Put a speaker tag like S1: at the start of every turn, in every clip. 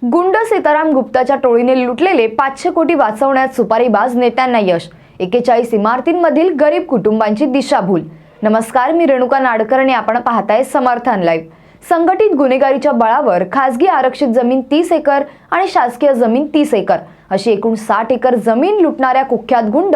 S1: गुंड सीताराम गुप्ताच्या टोळीने लुटलेले 500 कोटी वाचवण्यात सुपारीबाज नेत्यांना यश। 41 इमारतींमधील गरीब कुटुंबांची दिशाभूल। नमस्कार, मी रेणुका नाडकर आणि आपण पाहताय समर्थन लाईव्ह। संघटित गुन्हेगारीच्या बळावर खासगी आरक्षित जमीन 30 एकर आणि शासकीय जमीन 30 एकर अशी एकूण 60 एकर जमीन लुटणाऱ्या कुख्यात गुंड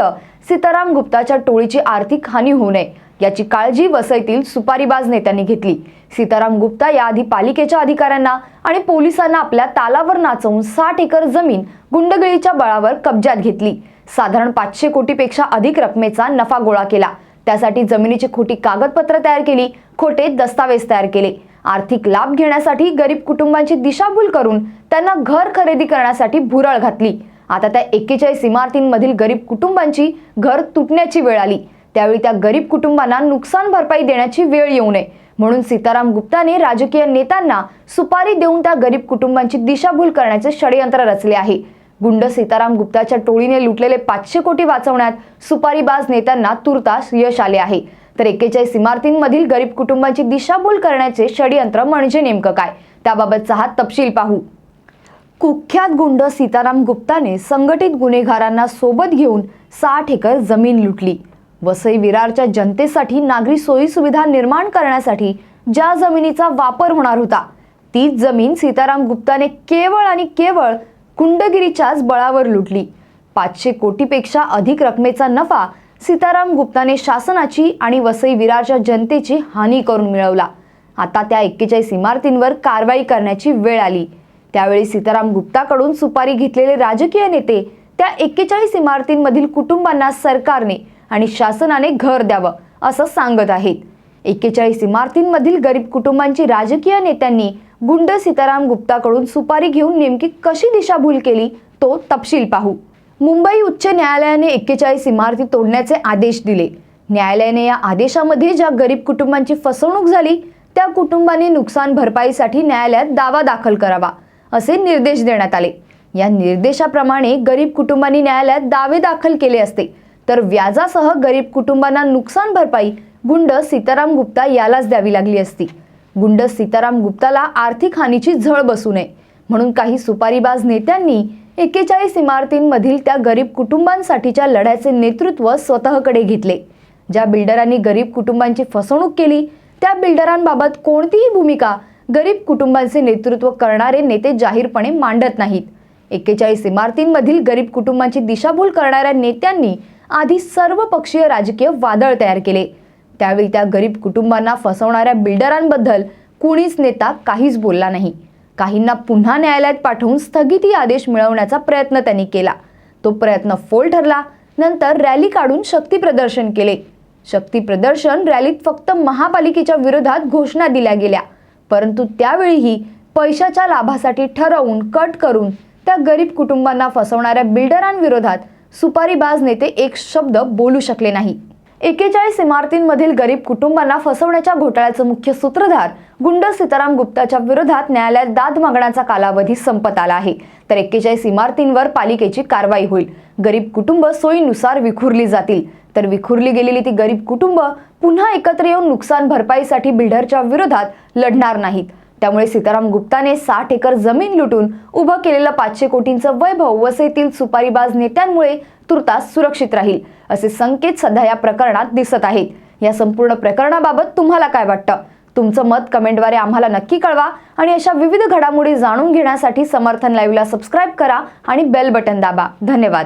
S1: सीताराम गुप्ताच्या टोळीची आर्थिक हानी होऊ नये याची काळजी वसईतील सुपारीबाज नेत्यांनी घेतली। सीताराम गुप्ता याआधी पालिकेच्या अधिकाऱ्यांना आणि पोलिसांना आपल्या तालावर नाचवून 60 एकर जमीन गुंडगिरीच्या बळावर कब्जात घेतली। साधारण 500 कोटीपेक्षा अधिक रकमेचा नफा गोळा केला। त्यासाठी जमिनीची खोटी कागदपत्र तयार केली, खोटे दस्तावेज तयार केले। आर्थिक लाभ घेण्यासाठी गरीब कुटुंबांची दिशाभूल करून त्यांना घर खरेदी करण्यासाठी भुरळ घातली। आता त्या 41 इमारतींमधील गरीब कुटुंबांची घर तुटण्याची वेळ आली। त्यावेळी त्या गरीब कुटुंबांना नुकसान भरपाई देण्याची वेळ येऊ नये म्हणून सीताराम गुप्ताने राजकीय नेत्यांना सुपारी देऊन त्या गरीब कुटुंबांची दिशाभूल करण्याचे षडयंत्र रचले आहे। गुंड सीताराम गुप्ताच्या टोळीने लुटलेले 500 कोटी वाचवण्यात सुपारीबाज नेत्यांना तुर्तास यश आले आहे। तर 41 इमारतींमधील गरीब कुटुंबांची दिशाभूल करण्याचे षडयंत्र म्हणजे नेमकं काय, त्याबाबतचा हा तपशील पाहू। कुख्यात गुंड सीताराम गुप्ताने संघटित गुन्हेगारांना सोबत घेऊन 60 एकर जमीन लुटली। वसई विरारच्या जनतेसाठी नागरी सोयी सुविधा निर्माण करण्यासाठी ज्या जमिनीचा वापर होणार होता तीच जमीन सीताराम गुप्ताने केवळ आणि केवळ गुंडगिरीच्याच बळावर लुटली। 500 कोटीपेक्षा अधिक रकमेचा नफा सीताराम गुप्ताने शासनाची आणि वसई विरारच्या जनतेची हानी करून मिळवला। आता त्या 41 इमारतींवर कारवाई करण्याची वेळ आली। त्यावेळी सीताराम गुप्ताकडून सुपारी घेतलेले राजकीय नेते त्या 41 इमारतींमधील कुटुंबांना सरकारने आणि शासनाने घर द्यावं असं सांगत आहेत। 41 इमारतींमधील गरीब कुटुंबांची राजकीय नेत्यांनी गुंड सीताराम गुप्ताकडून सुपारी घेऊन नेमकी कशी दिशाभूल केली तो तपशील पाहू। मुंबई उच्च न्यायालयाने 41 इमारती तोडण्याचे आदेश दिले। न्यायालयाने या आदेशामध्ये ज्या गरीब कुटुंबांची फसवणूक झाली त्या कुटुंबांनी नुकसान भरपाईसाठी न्यायालयात दावा दाखल करावा असे निर्देश देण्यात आले। या निर्देशाप्रमाणे गरीब कुटुंबांनी न्यायालयात दावे दाखल केले असते तर व्याजासह गरीब कुटुंबांना नुकसान भरपाई गुंड सीताराम गुप्ता यालाच द्यावी लागली असती। गुंड सीताराम गुप्ताला आर्थिक हानीची झळ बसू नये म्हणून काही सुपारीबाज नेत्यांनी 41 इमारतींमधील त्या गरीब कुटुंबांसाठीच्या लढ्याचे नेतृत्व स्वतःकडे घेतले। ज्या बिल्डरांनी गरीब कुटुंबांची फसवणूक केली त्या बिल्डरांबाबत कोणतीही भूमिका गरीब कुटुंबांचे नेतृत्व करणारे नेते जाहीरपणे मांडत नाहीत। 41 इमारतींमधील गरीब कुटुंबांची दिशाभूल करणाऱ्या नेत्यांनी आधी सर्वपक्षीय राजकीय वादळ तयार केले। त्यावेळी त्या गरीब कुटुंबांना फसवणाऱ्या बिल्डरांबद्दल कुणीच नेता काहीच बोलला नाही। काहींना पुन्हा न्यायालयात पाठवून स्थगिती आदेश मिळवण्याचा प्रयत्न त्यांनी केला। तो प्रयत्न फोल ठरला। नंतर रॅली काढून शक्ती प्रदर्शन केले। शक्ती प्रदर्शन रॅलीत फक्त महापालिकेच्या विरोधात घोषणा दिल्या गेल्या, परंतु त्यावेळीही पैशाच्या लाभासाठी ठरवून कट करून त्या गरीब कुटुंबांना फसवणाऱ्या बिल्डरांविरोधात सुपारीबाज नेते एक शब्द बोलू शकले नाही। 41 इमारतींमधील गरीब कुटुंबांना फसवण्याच्या घोटाळ्याचा मुख्य सूत्रधार गुंड सीताराम गुप्ताच्या विरोधात न्यायालयात दाद मागण्याचा कालावधी संपत आला आहे। तर 41 इमारतींवर पालिकेची कारवाई होईल। गरीब कुटुंब सोयीनुसार विखुरली जातील। तर विखुरली गेलेली ती गरीब कुटुंब पुन्हा एकत्र येऊन नुकसान भरपाईसाठी बिल्डरच्या विरोधात लढणार नाहीत। त्यामुळे सीताराम गुप्ताने 60 एकर जमीन लुटून उभं केलेलं 500 कोटींचं वैभव वसईतील सुपारीबाज नेत्यांमुळे तुर्तास सुरक्षित राहील असे संकेत सध्या या प्रकरणात दिसत आहेत। या संपूर्ण प्रकरणाबाबत तुम्हाला काय वाटतं? तुमचं मत कमेंटद्वारे आम्हाला नक्की कळवा आणि अशा विविध घडामोडी जाणून घेण्यासाठी समर्थन लाईव्हला सबस्क्राईब करा आणि बेल बटन दाबा। धन्यवाद।